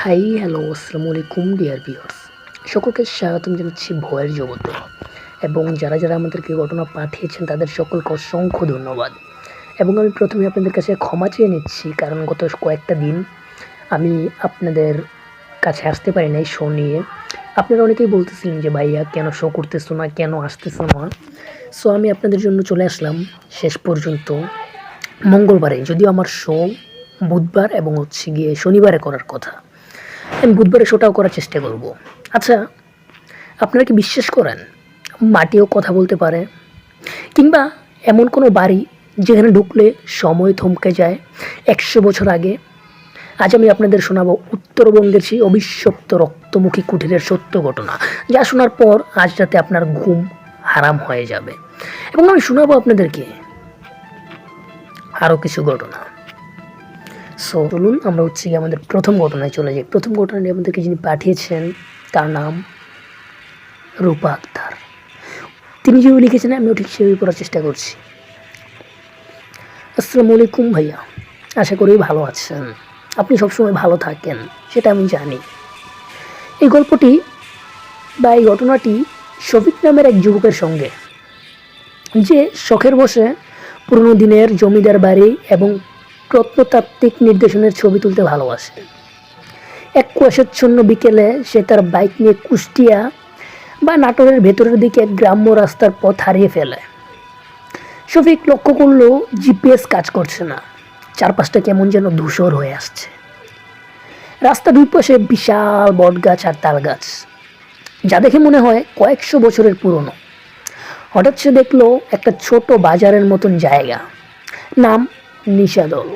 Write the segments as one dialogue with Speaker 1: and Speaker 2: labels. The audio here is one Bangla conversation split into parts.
Speaker 1: হাই হ্যালো আসসালামু আলাইকুম ডিয়ার ভিউয়ার্স, সকলকে স্বাগতম জানাচ্ছি ভয়ের জগতে। এবং যারা যারা আমাদেরকে ঘটনা পাঠিয়েছেন তাদের সকলকে অসংখ্য ধন্যবাদ। এবং আমি প্রথমে আপনাদের কাছে ক্ষমা চেয়ে নিচ্ছি, কারণ গত কয়েকটা দিন আমি আপনাদের কাছে আসতে পারি নাই শো নিয়ে। আপনারা অনেকেই বলতেছিলেন যে ভাইয়া কেন শো করতেছো না, কেন আসতেছো না। সো আমি আপনাদের জন্য চলে আসলাম শেষ পর্যন্ত মঙ্গলবারে, যদিও আমার শো বুধবার এবং গিয়ে শনিবারে করার কথা। আমি বুধবারে শোটাও করার চেষ্টা করব। আচ্ছা, আপনারা কি বিশ্বাস করেন মাটিও কথা বলতে পারে? কিংবা এমন কোনো বাড়ি যেখানে ঢুকলে সময় থমকে যায় 100 বছর আগে? আজ আমি আপনাদের শোনাবো উত্তরবঙ্গের সেই অভিশপ্ত রক্তমুখী কুঠিরের সত্য ঘটনা, যা শোনার পর আজ রাতে আপনার ঘুম হারাম হয়ে যাবে। এবং আমি শোনাবো আপনাদেরকে আরও কিছু ঘটনা। সো চলুন আমরা গিয়ে আমাদের প্রথম ঘটনায় চলে যাই। প্রথম ঘটনাটি আমাদেরকে যিনি পাঠিয়েছেন তার নাম রূপা আক্তার। তিনি যেভাবে লিখেছেন আমিও ঠিক সেভাবে পড়ার চেষ্টা করছি। আসসালামু আলাইকুম ভাইয়া, আশা করি ভালো আছেন। আপনি সবসময় ভালো থাকেন, সেটা আমি জানি। এই গল্পটি বা এই ঘটনাটি শফিক নামের এক যুবকের সঙ্গে, যে শখের বসে পুরনো দিনের জমিদার বাড়ি এবং প্রত্নতাত্ত্বিক নির্দেশনের ছবি তুলতে ভালোবাসে। এক কুয়াশাচ্ছন্ন বিকেলে সে তার বাইক নিয়ে কুষ্টিয়া বা নাটোরের ভেতরের দিকে এক গ্রাম্য রাস্তার পথ হারিয়ে ফেলে। শফিক লক্ষ্য করলো জিপিএস কাজ করছে না, চারপাশটা কেমন যেন ধূসর হয়ে আসছে। রাস্তা দুই পাশে বিশাল বটগাছ আর তাল গাছ, যা দেখে মনে হয় কয়েকশো বছরের পুরনো। হঠাৎ সে দেখলো একটা ছোট বাজারের মতন জায়গা, নাম নিশাদল।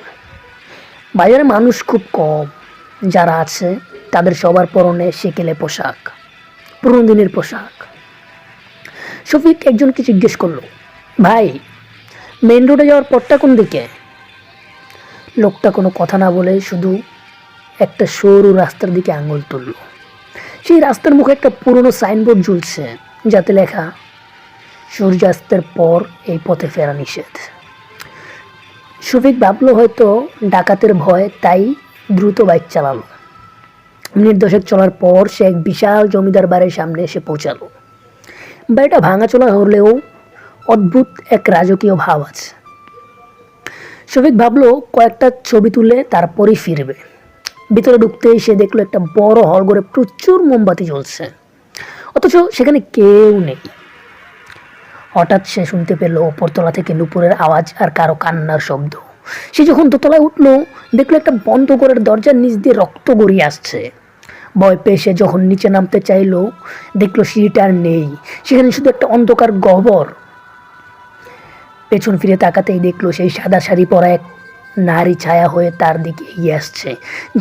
Speaker 1: বাজারে মানুষ খুব কম, যারা আছে তাদের সবার পরনে সেকেলে পোশাক, পুরনো দিনের পোশাক। শফিক একজনকে জিজ্ঞেস করলো, ভাই, মেন রোডে যাওয়ার পথটা কোন দিকে? লোকটা কোনো কথা না বলে শুধু একটা সরু রাস্তার দিকে আঙুল তুলল। সেই রাস্তার মুখে একটা পুরনো সাইনবোর্ড ঝুলছে, যাতে লেখা সূর্যাস্তের পর এই পথে ফেরা নিষেধ। শফিক ভাবলো হয়তো ডাকাতের ভয়, তাই দ্রুত বাইক চালালো। মিনিট 10 চলার পর সে এক বিশাল জমিদার বাড়ির সামনে এসে পৌঁছালো। বাড়িটা ভাঙাচোরা হলেও অদ্ভুত এক রাজকীয় ভাব আছে। শফিক ভাবলো কয়েকটা ছবি তুলে তারপরই ফিরবে। ভিতরে ঢুকতেই সে দেখলো একটা বড় হল ঘরে প্রচুর মোমবাতি জ্বলছে, অথচ সেখানে কেউ নেই। হঠাৎ সে শুনতে পেল ওপরতলা থেকে নুপুরের আওয়াজ আর কারো কান্নার শব্দ। সে যখন দোতলায় উঠলো, দেখলো একটা বন্ধ ঘরের দরজার নিচ দিয়ে রক্ত গড়িয়ে আসছে। ভয় পেয়ে সে যখন নিচে নামতে চাইলো, দেখলো সিঁড়িটা আর নেই, সেখানে শুধু একটা অন্ধকার গহ্বর। পেছন ফিরে তাকাতেই দেখলো সেই সাদা শাড়ি পরা এক নারী ছায়া হয়ে তার দিকে এগিয়ে আসছে,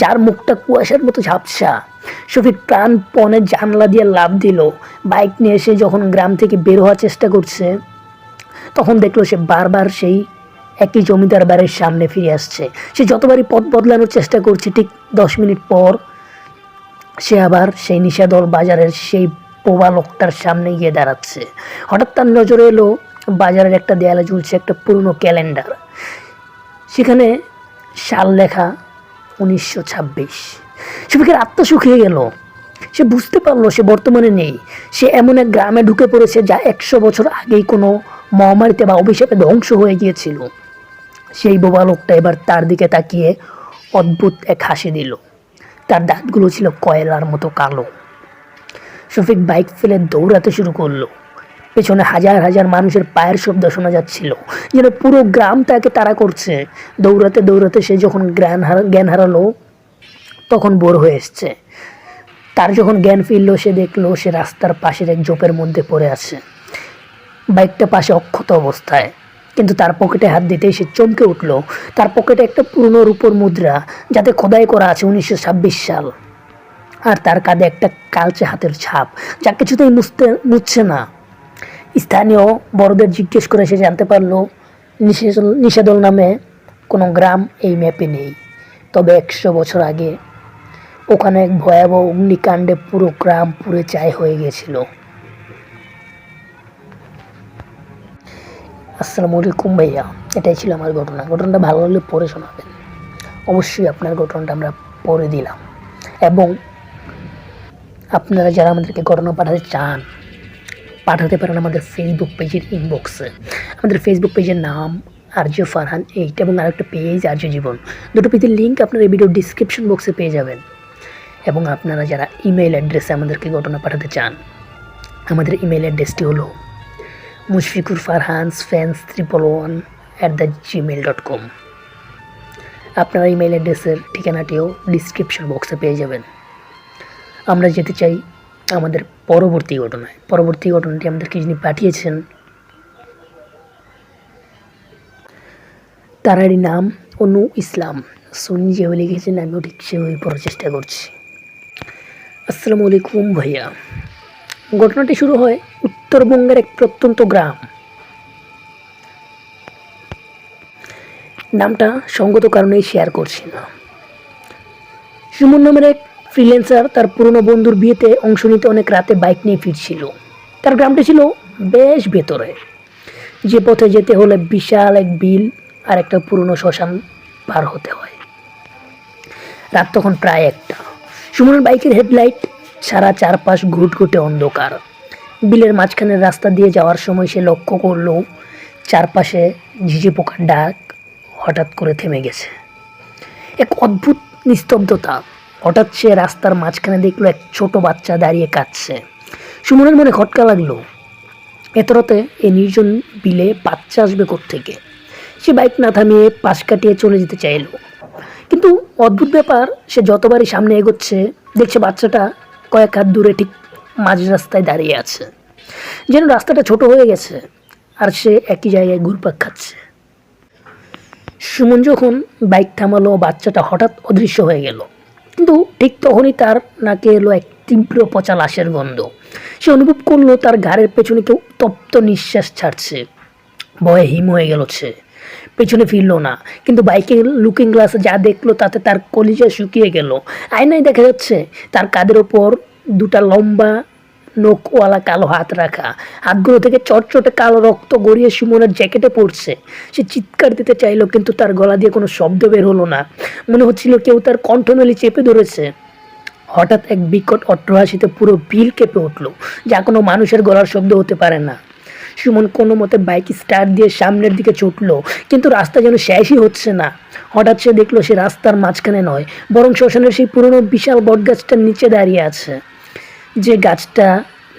Speaker 1: যার মুখটা কুয়াশার মতো ঝাপসা। শফিক প্রাণপণে জানলা দিয়ে লাফ দিল। বাইক নিয়ে এসে যখন গ্রাম থেকে বের হওয়ার চেষ্টা করছে, তখন দেখলো সে বারবার সেই একই জমিদার বাড়ির সামনে ফিরে আসছে। সে যতবারই পথ বদলানোর চেষ্টা করছে, ঠিক 10 মিনিট পর সে আবার সেই নিশাদল বাজারের সেই বোবা লোকটার সামনে গিয়ে দাঁড়াচ্ছে। হঠাৎ তার নজরে এলো বাজারের একটা দেয়ালে ঝুলছে একটা পুরনো ক্যালেন্ডার। সেখানে সাল লেখা 1926। শফিকের আত্মা শুকিয়ে গেল। সে বুঝতে পারলো সে বর্তমানে নেই। সে এমন এক গ্রামে ঢুকে পড়েছে যা 100 বছর আগেই কোনো মহামারীতে বা অভিশাপে ধ্বংস হয়ে গিয়েছিল। সেই বোবা লোকটা এবার তার দিকে তাকিয়ে অদ্ভুত এক হাসি দিল। তার দাঁতগুলো ছিল কয়লার মতো কালো। শফিক বাইক ফেলে দৌড়াতে শুরু করলো। পেছনে হাজার হাজার মানুষের পায়ের শব্দ শোনা যাচ্ছিল, যেন পুরো গ্রাম তাকে তাড়া করছে। দৌড়াতে দৌড়াতে সে যখন জ্ঞান হারালো, তখন ভোর হয়ে এসছে। তার যখন জ্ঞান ফিরল, সে দেখলো সে রাস্তার পাশের এক ঝোপের মধ্যে পড়ে আছে, বাইকটা পাশে অক্ষত অবস্থায়। কিন্তু তার পকেটে হাত দিতেই সে চমকে উঠল। তার পকেটে একটা পুরনো রূপোর মুদ্রা, যাতে খোদাই করা আছে 1926 সাল। আর তার কাঁধে একটা কালচে হাতের ছাপ, যা কিছুতেই মুছছে না। স্থানীয় বড়দের জিজ্ঞেস করে সে জানতে পারলো নিষাদল নামে কোনো গ্রাম এই ম্যাপে নেই। তবে 100 বছর আগে ওখানে এক ভয়াবহ অগ্নিকাণ্ডে পুরো গ্রাম পুড়ে ছাই হয়ে গিয়েছিল। আসসালামু আলাইকুম ভাইয়া, এটাই ছিল আমার ঘটনাটা ভালো লাগলে পড়ে শোনাবেন। অবশ্যই আপনার ঘটনাটা আমরা পড়ে দিলাম। এবং আপনারা যারা আমাদেরকে ঘটনা পাঠাতে চান পাঠাতে পারেন আমাদের ফেসবুক পেজের ইনবক্সে। আমাদের ফেসবুক পেজের নাম আরজ ফারহান 8 এবং আরেকটা পেজ আরজ জীবন। দুটো পেজের লিঙ্ক আপনারা এই ভিডিও ডিসক্রিপশন বক্সে পেয়ে যাবেন। এবং আপনারা যারা ইমেল অ্যাড্রেসে আমাদেরকে ঘটনা পাঠাতে চান, আমাদের ইমেল অ্যাড্রেসটি হলো mushfikurfarhansfans111@gmail.com। আপনারা ইমেল অ্যাড্রেসের ঠিকানাটিও ডিসক্রিপশন বক্সে পেয়ে যাবেন। আমরা যেতে চাই আমাদের পরবর্তী ঘটনায়। পরবর্তী ঘটনাটি আমাদেরকে যিনি পাঠিয়েছেন তারারই নাম অনু ইসলাম। সুনি যেভাবে লিখেছেন আমিও ঠিক সেভাবে পড়ার চেষ্টা করছি। আসসালামু আলাইকুম ভাইয়া। ঘটনাটি শুরু হয় উত্তরবঙ্গের এক প্রত্যন্ত গ্রাম। নামটা সঙ্গত কারণেই শেয়ার করছি না। সুমন নামের এক ফ্রিল্যান্সার তার পুরনো বন্ধুর বিয়েতে অংশ নিতে অনেক রাতে বাইক নিয়ে ফিরছিল। তার গ্রামটি ছিল বেশ ভেতরে, যে পথে যেতে হলে বিশাল এক বিল আর একটা পুরনো শ্মশান পার হতে হয়। রাত তখন প্রায় 1টা। সুমনের বাইকের হেডলাইট ছাড়া চারপাশ ঘুটঘুটে অন্ধকার। বিলের মাঝখানের রাস্তা দিয়ে যাওয়ার সময় সে লক্ষ্য করলো চারপাশে ঝিঝি পোকার ডাক হঠাৎ করে থেমে গেছে। এক অদ্ভুত নিস্তব্ধতা। হঠাৎ সে রাস্তার মাঝখানে দেখলো এক ছোট বাচ্চা দাঁড়িয়ে কাঁদছে। সুমনের মনে খটকা লাগলো, এত রাতে এই নির্জন বিলে বাচ্চা আসবে কোত্থেকে। সে বাইক না থামিয়ে পাশ কাটিয়ে চলে যেতে চাইলো, কিন্তু অদ্ভুত ব্যাপার, সে যতবারই সামনে এগোচ্ছে দেখছে বাচ্চাটা কয়েক হাত দূরে ঠিক মাঝ রাস্তায় দাঁড়িয়ে আছে, যেন রাস্তাটা ছোট হয়ে গেছে আর সে একই জায়গায় ঘুরপাক খাচ্ছে। সুমন যখন বাইক থামালো বাচ্চাটা হঠাৎ অদৃশ্য হয়ে গেল, কিন্তু ঠিক তখনই তার নাকে এলো এক তীব্র পচা লাশের গন্ধ। সে অনুভব করলো তার ঘাড়ের পেছনে কেউ তপ্ত নিঃশ্বাস ছাড়ছে। ভয়ে হিম হয়ে গেল সে। পেছনে ফিরল না, কিন্তু বাইকের লুকিং গ্লাসে যা দেখলো তাতে তার কলিজা শুকিয়ে গেল। আয়নায় দেখা যাচ্ছে তার কাঁধের ওপর দুটা লম্বা নখওয়ালা কালো হাত রাখা। হাতগুলো থেকে চটচটে কালো রক্ত গড়িয়ে সুমনের জ্যাকেটে পড়ছে। সে চিৎকার দিতে চাইলো, কিন্তু তার গলা দিয়ে কোনো শব্দ বের হলো না। মনে হচ্ছিল কেউ তার কণ্ঠনলী চেপে ধরেছে। হঠাৎ এক বিকট অট্টহাসিতে পুরো বিল কেঁপে উঠল, যা কোনো মানুষের গলার শব্দ হতে পারে না। সুমন কোনো মতে বাইক স্টার্ট দিয়ে সামনের দিকে ছুটলো, কিন্তু রাস্তা যেন শেষই হচ্ছে না। হঠাৎ সে দেখলো সে রাস্তার মাঝখানে নয়, বরং শ্মশানের সেই পুরনো বিশাল বটগাছটার নিচে দাঁড়িয়ে আছে, যে গাছটা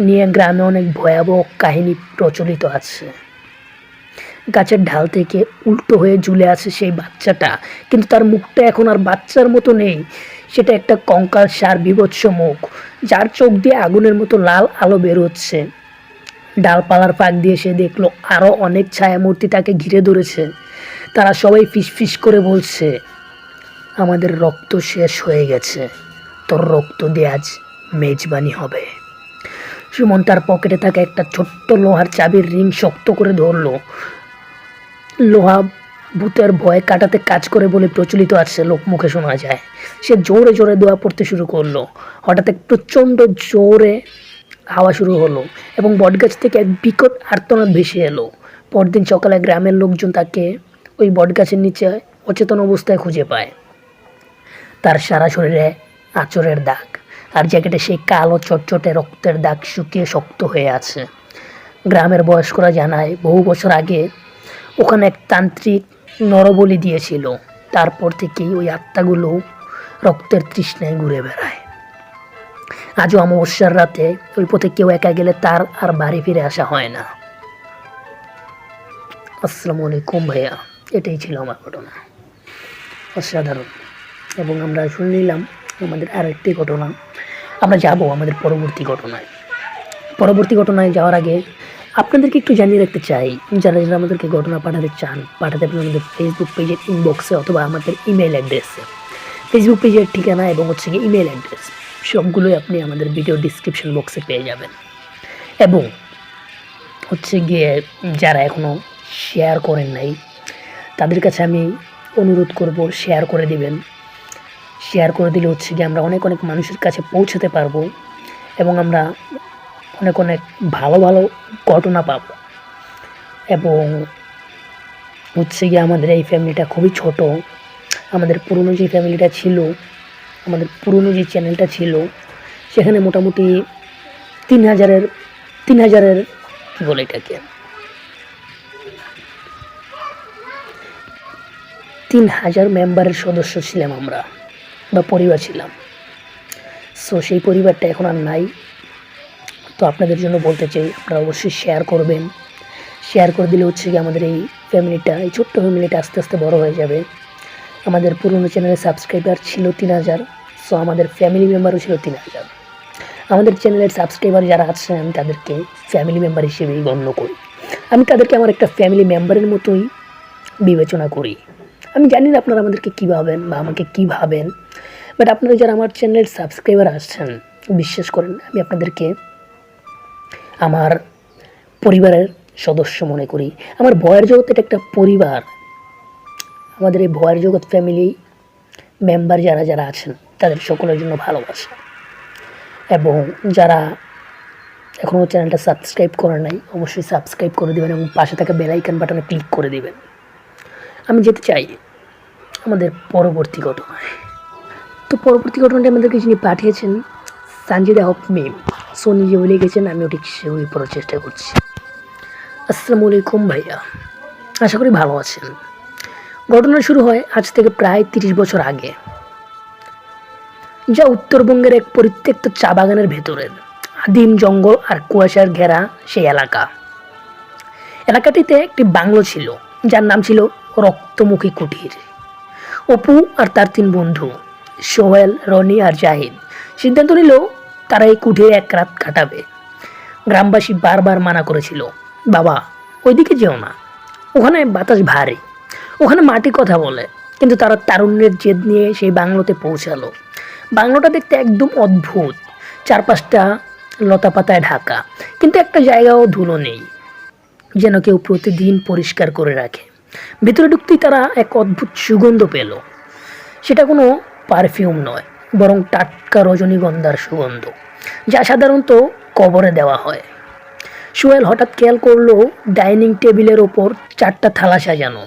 Speaker 1: নিয়ে গ্রামে অনেক ভয়াবহ কাহিনী প্রচলিত আছে। গাছের ঢাল থেকে উল্টো হয়ে ঝুলে আছে সেই বাচ্চাটা, কিন্তু তার মুখটা এখন আর বাচ্চার মতো নেই। সেটা একটা কঙ্কাল সার বিভৎস মুখ, যার চোখ দিয়ে আগুনের মতো লাল আলো বের হচ্ছে। ডালপালার ফাঁক দিয়ে সে দেখলো আরও অনেক ছায়ামূর্তি তাকে ঘিরে ধরেছে। তারা সবাই ফিসফিস করে বলছে, আমাদের রক্ত শেষ হয়ে গেছে, তোর রক্ত দিয়ে আজ মেজবানি হবে। সুমন তার পকেটে থাকা একটা ছোট্ট লোহার চাবির রিং শক্ত করে ধরলো। লোহা ভূতের ভয় কাটাতে কাজ করে বলে প্রচলিত আছে, লোকমুখে শোনা যায়। সে জোরে জোরে দোয়া পড়তে শুরু করলো। হঠাৎ এক প্রচণ্ড জোরে হাওয়া শুরু হলো এবং বটগাছ থেকে এক বিকট আর্তনাদ ভেসে এলো। পরদিন সকালে গ্রামের লোকজন তাকে ওই বটগাছের নিচে অচেতন অবস্থায় খুঁজে পায়। তার সারা শরীরে আঁচড়ের দাগ আর জ্যাকেটে সেই কালো চটচটে রক্তের দাগ শুকিয়ে শক্ত হয়ে আছে। গ্রামের বয়স্করা জানায় বহু বছর আগে ওখানে এক তান্ত্রিক নরবলি দিয়েছিল। তারপর থেকেই ওই আত্মাগুলো রক্তের তৃষ্ণায় ঘুরে বেড়ায়। আজও অমাবস্যার রাতে ওই পথে কেউ একা গেলে তার আর বাড়ি ফিরে আসা হয় না। আসসালামু আলাইকুম ভাইয়া, এটাই ছিল আমার ঘটনা। অসাধারণ। এবং আমরা শুনে নিলাম আমাদের আরেকটি ঘটনা। আমরা যাব আমাদের পরবর্তী ঘটনায়। পরবর্তী ঘটনায় যাওয়ার আগে আপনাদেরকে একটু জানিয়ে রাখতে চাই, যারা যারা আমাদেরকে ঘটনা পাঠাতে চান পাঠাতে পারেন আমাদের ফেসবুক পেজের ইনবক্সে অথবা আমাদের ইমেল অ্যাড্রেসে। ফেসবুক পেজের ঠিকানা এবং হচ্ছে গিয়ে ইমেল অ্যাড্রেস সবগুলোই আপনি আমাদের ভিডিও ডিসক্রিপশন বক্সে পেয়ে যাবেন। এবং হচ্ছে গিয়ে যারা এখনও শেয়ার করেন নাই তাদের কাছে আমি অনুরোধ করব, শেয়ার করে দিবেন। শেয়ার করে দিলে হচ্ছে গিয়ে আমরা অনেক অনেক মানুষের কাছে পৌঁছাতে পারবো এবং আমরা অনেক অনেক ভালো ভালো ঘটনা পাব। এবং হচ্ছে গিয়ে আমাদের এই ফ্যামিলিটা খুবই ছোট। আমাদের পুরনো যে ফ্যামিলিটা ছিল আমাদের পুরনো যে চ্যানেলটা ছিল সেখানে মোটামুটি 3,000 কী বলে এটাকে 3,000 মেম্বারের সদস্য ছিলাম আমরা, বা পরিবার ছিলাম। সো সেই পরিবারটা এখন আর নাই। তো আপনাদের জন্য বলতে চাই, আপনারা অবশ্যই শেয়ার করবেন। শেয়ার করে দিলে হচ্ছে কি আমাদের এই ফ্যামিলিটা, এই ছোট্ট ফ্যামিলিটা আস্তে আস্তে বড় হয়ে যাবে। আমাদের পুরনো চ্যানেলে সাবস্ক্রাইবার ছিল 3,000, সো আমাদের ফ্যামিলি মেম্বারও ছিল 3,000। আমাদের চ্যানেলের সাবস্ক্রাইবার যারা আছে আমি তাদেরকে ফ্যামিলি মেম্বার হিসেবেই গণ্য করি। আমি তাদেরকে আমার একটা ফ্যামিলি মেম্বারের মতোই বিবেচনা করি। আমি জানি না আপনারা আমাদেরকে কী ভাবেন বা আমাকে কী ভাবেন, বাট আপনারা যারা আমার চ্যানেলের সাবস্ক্রাইবার আসছেন, বিশ্বাস করেন আমি আপনাদেরকে আমার পরিবারের সদস্য মনে করি। আমার ভয়ের জগৎ এটা একটা পরিবার। আমাদের এই ভয়ের জগৎ ফ্যামিলি মেম্বার যারা যারা আছেন তাদের সকলের জন্য ভালোবাসা। এবং যারা এখনও চ্যানেলটা সাবস্ক্রাইব করে নাই অবশ্যই সাবস্ক্রাইব করে দেবেন এবং পাশে থাকা বেল আইকন বাটনে ক্লিক করে দেবেন। আমি যেতে চাই আমাদের পরবর্তী ঘটনায়। তো পরবর্তী ঘটনাটা আমাদেরকে যিনি পাঠিয়েছেন সানজিদা হক মিম, সো নিজে বলে গেছেন, আমিও ঠিক সেভাবেই পড়ার চেষ্টা করছি। আসসালামু আলাইকুম ভাইয়া, আশা করি ভালো আছেন। ঘটনা শুরু হয় আজ থেকে প্রায় 30 বছর আগে, যা উত্তরবঙ্গের এক পরিত্যক্ত চা বাগানের ভেতরের আদিম জঙ্গল আর কুয়াশার ঘেরা সেই এলাকাটিতে একটি বাংলো ছিল যার নাম ছিল রক্তমুখী কুটির। অপু আর তার 3 বন্ধু সোহেল, রনি আর জাহিদ সিদ্ধান্ত নিল তারা এই কুঠিরে এক রাত কাটাবে। গ্রামবাসী বারবার মানা করেছিল, বাবা ওইদিকে যেও না, ওখানে বাতাস ভারী, ওখানে মাটি কথা বলে। কিন্তু তারা তারুণ্যের জেদ নিয়ে সেই বাংলোতে পৌঁছালো। বাংলোটা দেখতে একদম অদ্ভুত, চারপাশটা লতা পাতায় ঢাকা, কিন্তু একটা জায়গাও ধুলো নেই, যেন কেউ প্রতিদিন পরিষ্কার করে রাখে। ভেতরে ঢুকতেই তারা এক অদ্ভুত সুগন্ধ পেল। সেটা কোনো পারফিউম নয়, বরং টাটকা রজনীগন্ধার সুগন্ধ, যা সাধারণত কবরে দেওয়া হয়। সোহেল হঠাৎ খেয়াল করলো ডাইনিং টেবিলের ওপর 4টা থালা সাজানো,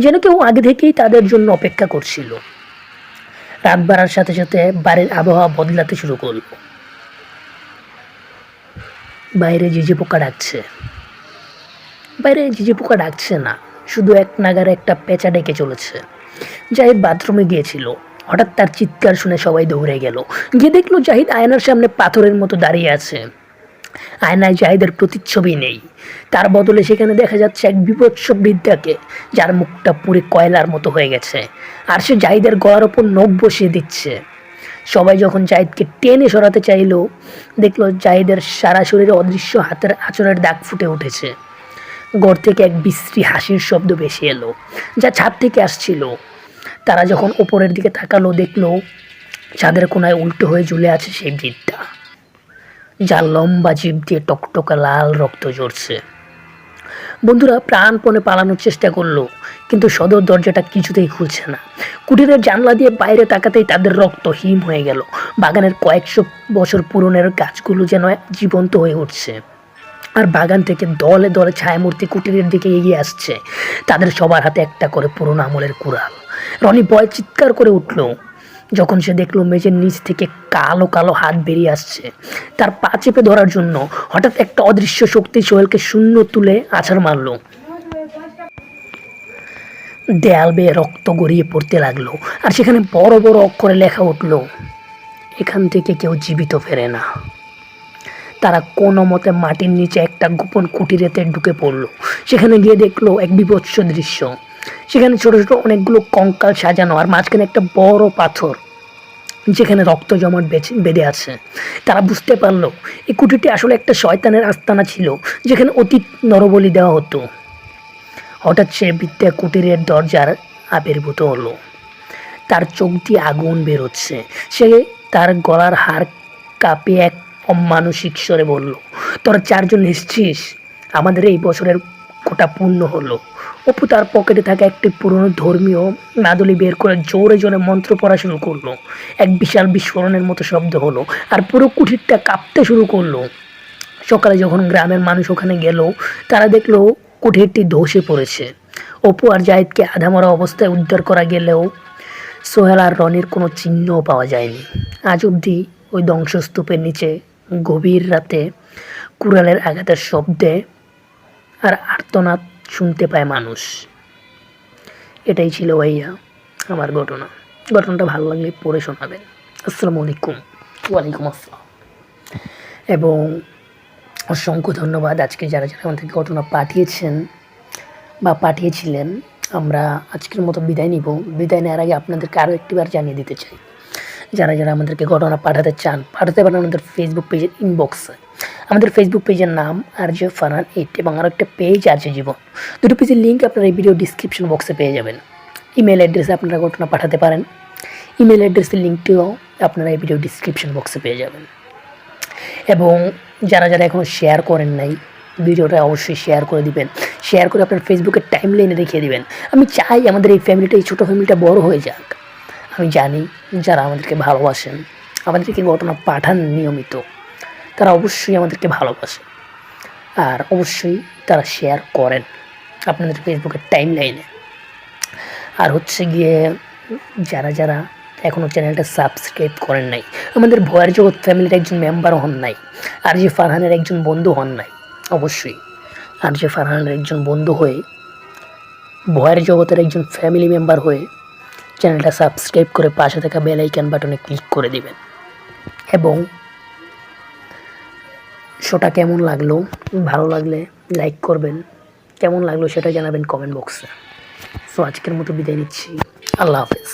Speaker 1: যেন কেউ আগে থেকেই তাদের জন্য অপেক্ষা করছিল। রাত বাড়ার সাথে সাথে বাড়ির আবহাওয়া বদলাতে শুরু করলো। বাইরে ঝিঝি পোকা ডাকছে না, শুধু এক নাগারে একটা পেঁচা ডেকে চলেছে। জাহিদ বাথরুমে গিয়েছিল, হঠাৎ তার চিৎকার শুনে সবাই দৌড়ে গেল। গিয়ে দেখলো জাহিদ আয়নার সামনে পাথরের মতো দাঁড়িয়ে আছে। আয়নায় জাহিদের প্রতিচ্ছবি নেই, তার বদলে সেখানে দেখা যাচ্ছে এক বিভৎস বৃদ্ধাকে, যার মুখটা পুরো কয়লার মতো হয়ে গেছে, আর সে জাহিদের গলার ওপর নখ বসিয়ে দিচ্ছে। সবাই যখন জাহিদকে টেনে সরাতে চাইল, দেখলো জাহিদের সারা শরীরে অদৃশ্য হাতের আঁচড়ের দাগ ফুটে উঠেছে। ঘর থেকে এক বিশ্রী হাসির শব্দ ভেসে এলো, যা ছাদ থেকে আসছিল। তারা যখন ওপরের দিকে তাকালো, দেখলো ছাদের কোনায় উল্টো হয়ে ঝুলে আছে সেই বৃদ্ধা, যার লম্বা জিভ দিয়ে টকটকা লাল রক্ত ঝরছে। বন্ধুরা প্রাণপণে পালানোর চেষ্টা করলো, কিন্তু সদর দরজাটা কিছুতেই খুলছে না। কুটিরের জানলা দিয়ে বাইরে তাকাতেই তাদের রক্ত হিম হয়ে গেল। বাগানের কয়েকশো বছর পুরনের গাছগুলো যেন জীবন্ত হয়ে উঠছে, আর বাগান থেকে দলে দলে ছায়ামূর্তি কুটিরের দিকে এগিয়ে আসছে। তাদের সবার হাতে একটা করে পুরনো আমলের কুড়াল। রনি ভয়ে চিৎকার করে উঠল যখন সে দেখলো মেঝের নিচ থেকে কালো কালো হাত বেরিয়ে আসছে তার পা চেপে ধরার জন্য। হঠাৎ একটা অদৃশ্য শক্তি সোহেলকে শূন্য তুলে আছাড় মারল। দেয়াল বেয়ে রক্ত গড়িয়ে পড়তে লাগলো, আর সেখানে বড় বড় অক্ষরে লেখা উঠল, এখান থেকে কেউ জীবিত ফেরে না। তারা কোনো মতে মাটির নিচে একটা গোপন কুটিরেতে ঢুকে পড়লো। সেখানে গিয়ে দেখলো এক বিভৎস দৃশ্য। সেখানে ছোট ছোট অনেকগুলো কঙ্কাল সাজানো, আর মাঝখানে একটা বড় পাথর যেখানে রক্ত জমাট বেঁধে আছে। তারা বুঝতে পারলো এই কুটিরটি আসলে একটা শয়তানের আস্তানা ছিল, যেখানে অতীত নরবলি দেওয়া হতো। হঠাৎ সে বৃদ্ধা কুটিরের দরজার আবির্ভূত হলো। তার চোখ দিয়ে আগুন বেরোচ্ছে। সে তার গলার হাড় কাঁপিয়ে এক অমানুষিক স্বরে বলল, তোরা 4 জন এসেছিস, আমাদের এই বছরের কোটা পূর্ণ হলো। অপু তার পকেটে থাকা একটি পুরনো ধর্মীয় মাদুলি বের করে জোরে জোরে মন্ত্র পড়া শুরু করলো। এক বিশাল বিস্ফোরণের মতো শব্দ হলো, আর পুরো কুঠিরটা কাঁপতে শুরু করলো। সকালে যখন গ্রামের মানুষ ওখানে গেল, তারা দেখলো কুঠিরটি ধসে পড়েছে। অপু আর জাহিদকে আধামরা অবস্থায় উদ্ধার করা গেলেও সোহেল আর রনির কোনো চিহ্নও পাওয়া যায়নি। আজ অবধি ওই ধ্বংসস্তূপের নিচে গভীর রাতে কুড়ালের আঘাতের শব্দে আর আর্তনাদ শুনতে পায় মানুষ। এটাই ছিল ভাইয়া আমার ঘটনাটা ভালো লাগলে পড়ে শোনাবেন। আসসালামু আলাইকুম। ওয়ালাইকুম আসসালাম। এবং অসংখ্য ধন্যবাদ আজকে যারা আমাদেরকে ঘটনা পাঠিয়েছেন বা পাঠিয়েছিলেন। আমরা আজকের মতো বিদায় নিব। বিদায় নেওয়ার আগে আপনাদেরকে আরও একটিবার জানিয়ে দিতে চাই, যারা আমাদেরকে ঘটনা পাঠাতে চান পাঠাতে পারেন আমাদের ফেসবুক পেজের ইনবক্সে। আমাদের ফেসবুক পেজের নাম RJ ফারহান 8 এবং আরও একটা পেজ RJ জীবন। দুটো পেজের লিঙ্ক আপনারা এই ভিডিও ডিসক্রিপশন বক্সে পেয়ে যাবেন। ইমেল অ্যাড্রেসে আপনারা ঘটনা পাঠাতে পারেন। ইমেল অ্যাড্রেসের লিঙ্কটিও আপনারা এই ভিডিও ডিসক্রিপশন বক্সে পেয়ে যাবেন। এবং যারা এখনও শেয়ার করেন নাই ভিডিওটা অবশ্যই শেয়ার করে দিবেন। শেয়ার করে আপনার ফেসবুকের টাইমলাইনে রেখে দিবেন। আমি চাই আমাদের এই ফ্যামিলিটা, এই ছোটো ফ্যামিলিটা বড় হয়ে যাক। আমি জানি যারা আমাদেরকে ভালোবাসেন, আমাদেরকে ঘটনা পাঠান নিয়মিত, তারা অবশ্যই আমাদেরকে ভালোবাসে আর অবশ্যই তারা শেয়ার করেন আপনাদের ফেসবুকের টাইমলাইনে। আর হচ্ছে গিয়ে যারা এখনও চ্যানেলটা সাবস্ক্রাইব করেন নাই, আমাদের ভয়ের জগৎ ফ্যামিলির একজন মেম্বার হন নাই, RJ ফারহানের একজন বন্ধু হন নাই, অবশ্যই RJ ফারহানের একজন বন্ধু হয়ে, ভয়ের জগতের একজন ফ্যামিলি মেম্বার হয়ে চ্যানেলটা সাবস্ক্রাইব করে পাশে থাকা বেল আইকন বাটনে ক্লিক করে দিবেন। এবং শোটা কেমন লাগলো, ভালো লাগলে লাইক করবেন, কেমন লাগলো সেটা জানাবেন কমেন্ট বক্সে। সো আজকের মতো বিদায় নিচ্ছি। আল্লাহ হাফেজ।